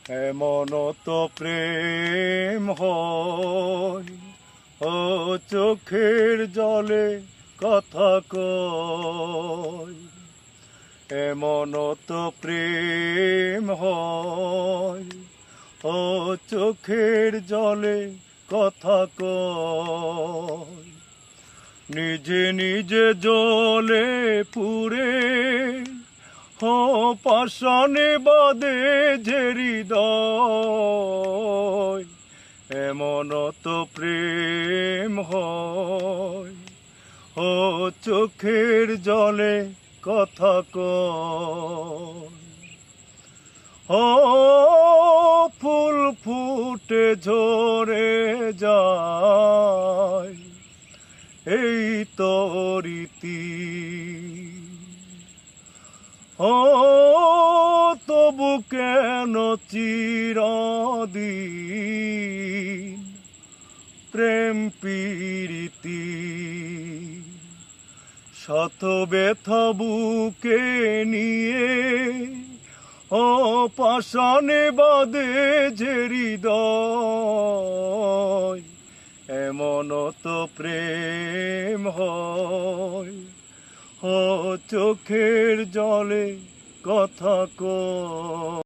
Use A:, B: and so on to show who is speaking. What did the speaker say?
A: এমন তো প্রেম হয়, ও চোখের জলে কথা কয়। এমন তো প্রেম হয়, ও চোখের জলে কথা কয়। নিজে নিজে জ্বলে পুড়ে পাষাণে বাঁধে যে হৃদয়। এমন তো প্রেম হয়, ও চোখের জলে কথা কয়। ও ফুল ফুটে ঝরে যায়, এই তো রীতি। ও তবু কেন চিরদিন প্রেম পীড়িতি। শত ব্যথা বুকে নিয়ে পাষাণে বাঁধে যে হৃদয়। এমন তো প্রেম হয়, ও চোখের জলে কথা কয়।